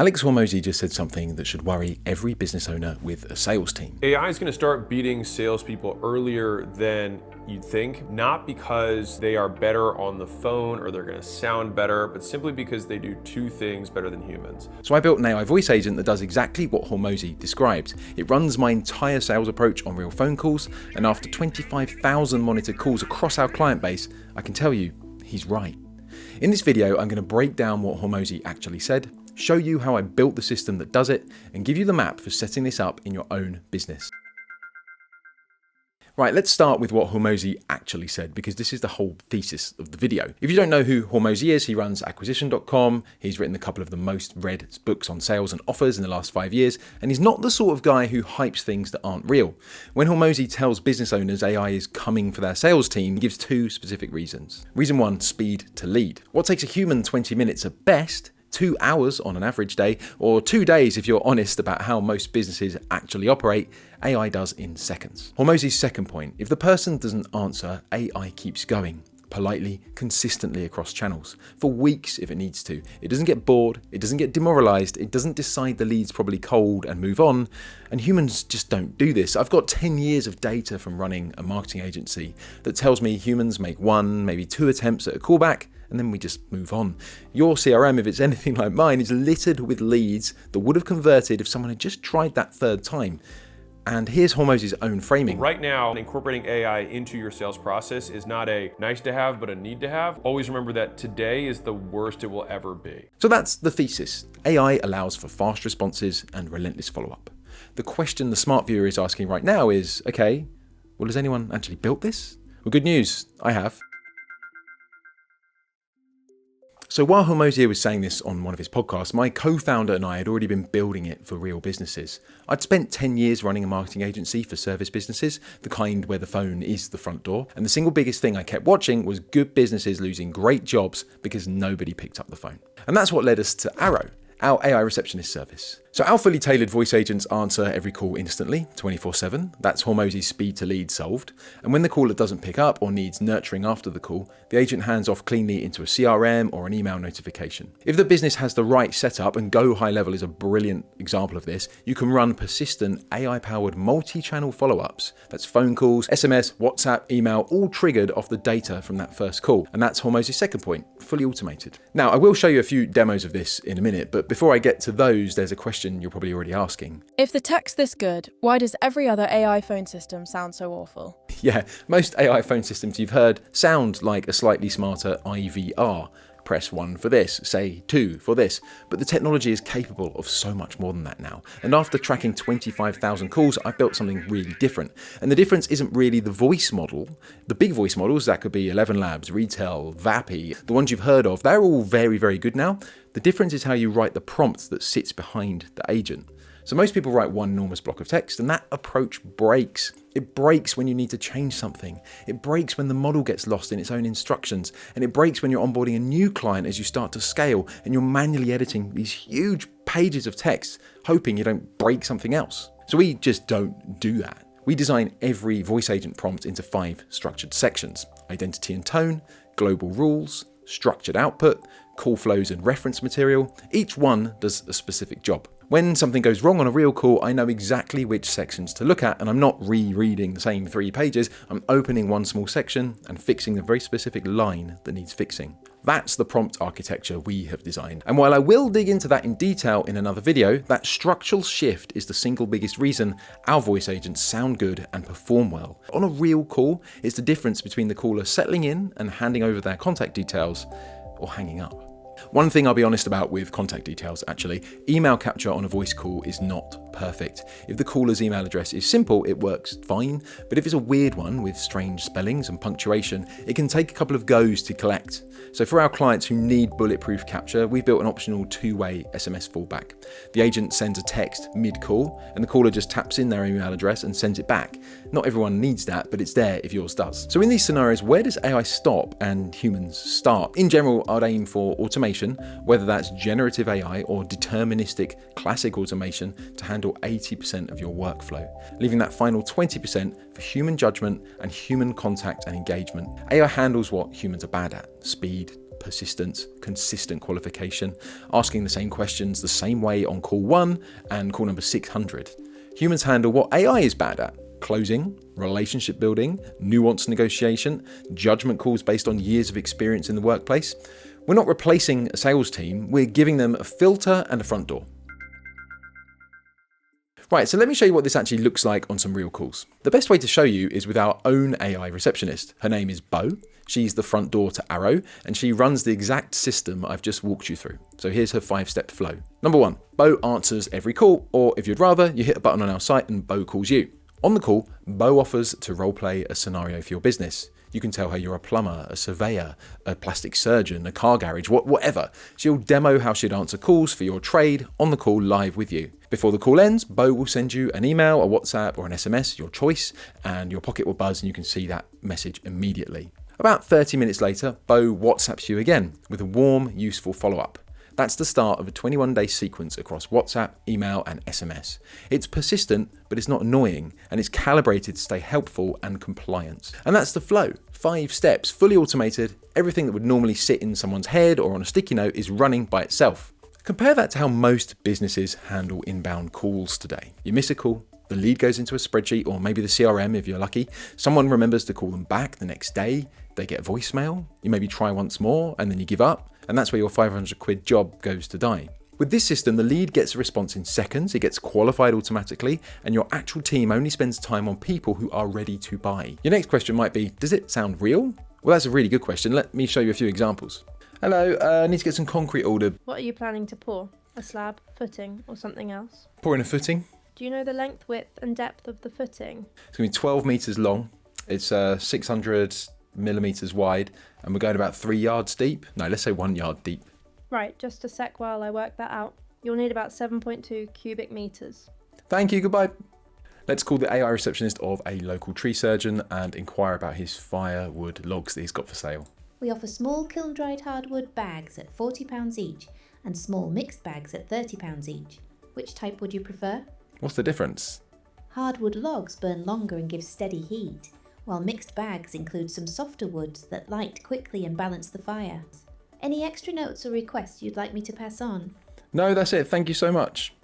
Alex Hormozi just said something that should worry every business owner with a sales team. AI is going to start beating salespeople earlier than you'd think, not because they are better on the phone or they're going to sound better, but simply because they do two things better than humans. So I built an AI voice agent that does exactly what Hormozi described. It runs my entire sales approach on real phone calls, and after 25,000 monitored calls across our client base, I can tell you, he's right. In this video, I'm going to break down what Hormozi actually said, show you how I built the system that does it, and give you the map for setting this up in your own business. Right, let's start with what Hormozi actually said, because this is the whole thesis of the video. If you don't know who Hormozi is, he runs acquisition.com. He's written a couple of the most read books on sales and offers in the last 5 years, and he's not the sort of guy who hypes things that aren't real. When Hormozi tells business owners AI is coming for their sales team, he gives two specific reasons. Reason one, speed to lead. What takes a human 20 minutes at best, 2 hours on an average day, or 2 days if you're honest about how most businesses actually operate, AI does in seconds. Hormozi's second point, if the person doesn't answer, AI keeps going, politely, consistently across channels, for weeks if it needs to. It doesn't get bored, it doesn't get demoralized, it doesn't decide the lead's probably cold and move on, and humans just don't do this. I've got 10 years of data from running a marketing agency that tells me humans make 1, maybe 2 attempts at a callback, and then we just move on. Your CRM, if it's anything like mine, is littered with leads that would have converted if someone had just tried that third time. And here's Hormozi's own framing. Right now, incorporating AI into your sales process is not a nice to have, but a need to have. Always remember that today is the worst it will ever be. So that's the thesis. AI allows for fast responses and relentless follow-up. The question the smart viewer is asking right now is, okay, well, has anyone actually built this? Well, good news, I have. So while Hormozi was saying this on one of his podcasts, my co-founder and I had already been building it for real businesses. I'd spent 10 years running a marketing agency for service businesses, the kind where the phone is the front door. And the single biggest thing I kept watching was good businesses losing great jobs because nobody picked up the phone. And that's what led us to Arrow, our AI receptionist service. So our fully tailored voice agents answer every call instantly, 24/7. That's Hormozi's speed to lead solved. And when the caller doesn't pick up or needs nurturing after the call, the agent hands off cleanly into a CRM or an email notification. If the business has the right setup, and Go High Level is a brilliant example of this, you can run persistent AI-powered multi-channel follow-ups. That's phone calls, SMS, WhatsApp, email, all triggered off the data from that first call. And that's Hormozi's second point, fully automated. Now, I will show you a few demos of this in a minute, but before I get to those, there's a question you're probably already asking. If the tech's this good, why does every other AI phone system sound so awful? Yeah, most AI phone systems you've heard sound like a slightly smarter IVR. Press 1 for this, say 2 for this. But the technology is capable of so much more than that now. And after tracking 25,000 calls, I've built something really different. And the difference isn't really the voice model. The big voice models, that could be 11 Labs, Retail, Vappy, the ones you've heard of, they're all very, very good now. The difference is how you write the prompt that sits behind the agent. So most people write one enormous block of text, and that approach breaks. It breaks when you need to change something. It breaks when the model gets lost in its own instructions. And it breaks when you're onboarding a new client as you start to scale and you're manually editing these huge pages of text, hoping you don't break something else. So we just don't do that. We design every voice agent prompt into 5 structured sections: identity and tone, global rules, structured output, call flows and reference material. Each one does a specific job. When something goes wrong on a real call, I know exactly which sections to look at, and I'm not rereading the same 3 pages. I'm opening one small section and fixing the very specific line that needs fixing. That's the prompt architecture we have designed. And while I will dig into that in detail in another video, that structural shift is the single biggest reason our voice agents sound good and perform well. On a real call, it's the difference between the caller settling in and handing over their contact details or hanging up. One thing I'll be honest about with contact details, actually, email capture on a voice call is not perfect. If the caller's email address is simple, it works fine, but if it's a weird one with strange spellings and punctuation, it can take a couple of goes to collect. So for our clients who need bulletproof capture, we've built an optional 2-way SMS fallback. The agent sends a text mid-call, and the caller just taps in their email address and sends it back. Not everyone needs that, but it's there if yours does. So in these scenarios, where does AI stop and humans start? In general, I'd aim for automation, whether that's generative AI or deterministic classic automation, to handle 80% of your workflow, leaving that final 20% for human judgment and human contact and engagement. AI handles what humans are bad at: speed, persistence, consistent qualification, asking the same questions the same way on call 1 and call number 600. Humans handle what AI is bad at: closing, relationship building, nuanced negotiation, judgment calls based on years of experience in the workplace. We're not replacing a sales team, we're giving them a filter and a front door. Right, so let me show you what this actually looks like on some real calls. The best way to show you is with our own AI receptionist. Her name is Bo. She's the front door to Arrow, and she runs the exact system I've just walked you through. So here's her 5-step flow. Number 1, Bo answers every call, or if you'd rather, you hit a button on our site and Bo calls you. On the call, Bo offers to roleplay a scenario for your business. You can tell her you're a plumber, a surveyor, a plastic surgeon, a car garage, whatever. She'll demo how she'd answer calls for your trade on the call live with you. Before the call ends, Bo will send you an email, a WhatsApp or an SMS, your choice, and your pocket will buzz and you can see that message immediately. About 30 minutes later, Bo WhatsApps you again with a warm, useful follow-up. That's the start of a 21-day sequence across WhatsApp, email and SMS. It's persistent, but it's not annoying, and it's calibrated to stay helpful and compliant. And that's the flow. 5 steps, fully automated. Everything that would normally sit in someone's head or on a sticky note is running by itself. Compare that to how most businesses handle inbound calls today. You miss a call, the lead goes into a spreadsheet or maybe the CRM if you're lucky. Someone remembers to call them back the next day. They get a voicemail. You maybe try once more and then you give up. And that's where your 500 quid job goes to die. With this system, the lead gets a response in seconds, it gets qualified automatically, and your actual team only spends time on people who are ready to buy. Your next question might be, does it sound real? Well, that's a really good question. Let me show you a few examples. Hello, I need to get some concrete ordered. What are you planning to pour? A slab, footing, or something else? Pouring a footing. Do you know the length, width, and depth of the footing? It's going to be 12 metres long. It's 600 millimetres wide, and we're going about 3 yards deep. No, let's say 1 yard deep. Right, just a sec while I work that out. You'll need about 7.2 cubic metres. Thank you, goodbye. Let's call the AI receptionist of a local tree surgeon and inquire about his firewood logs that he's got for sale. We offer small kiln-dried hardwood bags at £40 each and small mixed bags at £30 each. Which type would you prefer? What's the difference? Hardwood logs burn longer and give steady heat, while mixed bags include some softer woods that light quickly and balance the fire. Any extra notes or requests you'd like me to pass on? No, that's it. Thank you so much.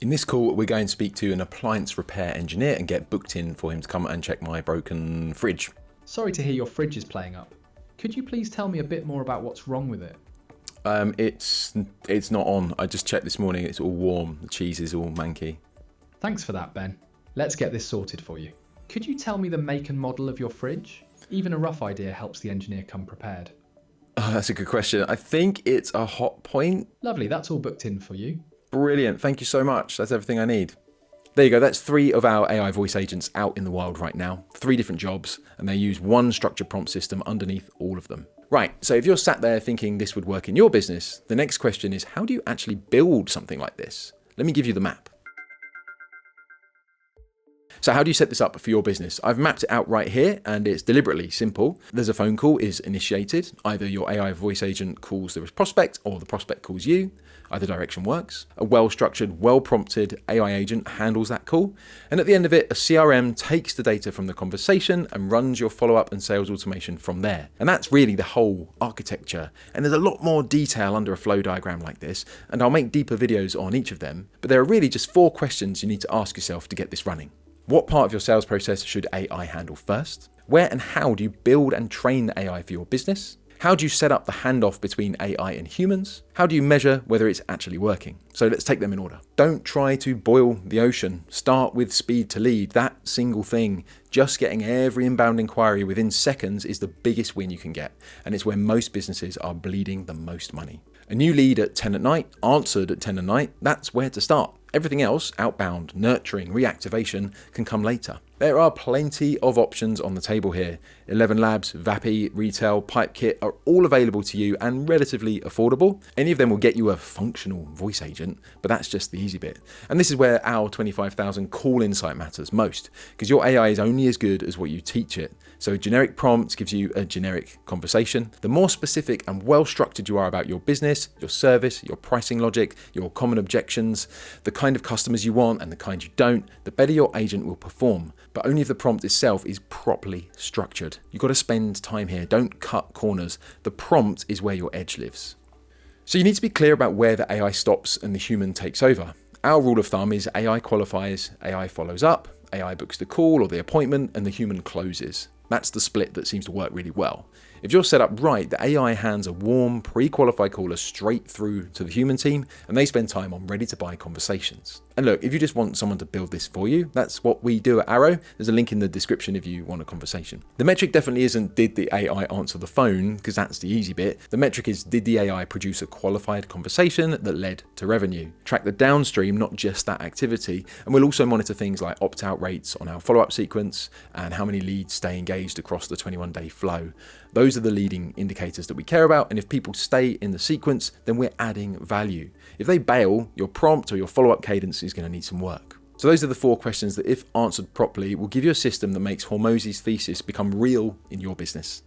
In this call, we're going to speak to an appliance repair engineer and get booked in for him to come and check my broken fridge. Sorry to hear your fridge is playing up. Could you please tell me a bit more about what's wrong with it? It's not on. I just checked this morning. It's all warm. The cheese is all manky. Thanks for that, Ben. Let's get this sorted for you. Could you tell me the make and model of your fridge? Even a rough idea helps the engineer come prepared. Oh, that's a good question. I think it's a Hot Point. Lovely, that's all booked in for you. Brilliant. Thank you so much. That's everything I need. There you go. That's 3 of our AI voice agents out in the wild right now. 3 different jobs, and they use one structured prompt system underneath all of them. Right, so if you're sat there thinking this would work in your business, the next question is, how do you actually build something like this? Let me give you the map. So how do you set this up for your business? I've mapped it out right here, and it's deliberately simple. There's a phone call is initiated. Either your AI voice agent calls the prospect or the prospect calls you. Either direction works. A well-structured, well-prompted AI agent handles that call. And at the end of it, a CRM takes the data from the conversation and runs your follow-up and sales automation from there. And that's really the whole architecture. And there's a lot more detail under a flow diagram like this, and I'll make deeper videos on each of them. But there are really just 4 questions you need to ask yourself to get this running. What part of your sales process should AI handle first? Where and how do you build and train the AI for your business? How do you set up the handoff between AI and humans? How do you measure whether it's actually working? So let's take them in order. Don't try to boil the ocean. Start with speed to lead. That single thing, just getting every inbound inquiry within seconds, is the biggest win you can get. And it's where most businesses are bleeding the most money. A new lead at 10 at night, answered at 10 at night, that's where to start. Everything else, outbound, nurturing, reactivation, can come later. There are plenty of options on the table here. 11 Labs, Vappy, Retail, PipeKit are all available to you and relatively affordable. Any of them will get you a functional voice agent, but that's just the easy bit. And this is where our 25,000 call insight matters most, because your AI is only as good as what you teach it. So a generic prompt gives you a generic conversation. The more specific and well-structured you are about your business, your service, your pricing logic, your common objections, the kind of customers you want and the kind you don't, the better your agent will perform. but only if the prompt itself is properly structured. You've got to spend time here. Don't cut corners. The prompt is where your edge lives. So you need to be clear about where the AI stops and the human takes over. Our rule of thumb is AI qualifies, AI follows up, AI books the call or the appointment, and the human closes. That's the split that seems to work really well. If you're set up right, the AI hands a warm, pre-qualified caller straight through to the human team, and they spend time on ready-to-buy conversations. And look, if you just want someone to build this for you, that's what we do at Arrow. There's a link in the description if you want a conversation. The metric definitely isn't did the AI answer the phone, because that's the easy bit. The metric is did the AI produce a qualified conversation that led to revenue. Track the downstream, not just that activity, and we'll also monitor things like opt-out rates on our follow-up sequence and how many leads stay engaged across the 21-day flow. Those are the leading indicators that we care about, and if people stay in the sequence, then we're adding value. If they bail, your prompt or your follow-up cadence is going to need some work. So those are the 4 questions that, if answered properly, will give you a system that makes Hormozi's thesis become real in your business.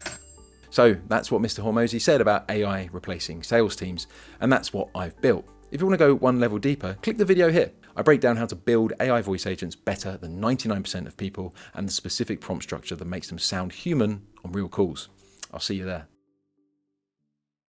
So that's what Mr. Hormozi said about AI replacing sales teams, and that's what I've built. If you want to go one level deeper, click the video here. I break down how to build AI voice agents better than 99% of people and the specific prompt structure that makes them sound human on real calls. I'll see you there.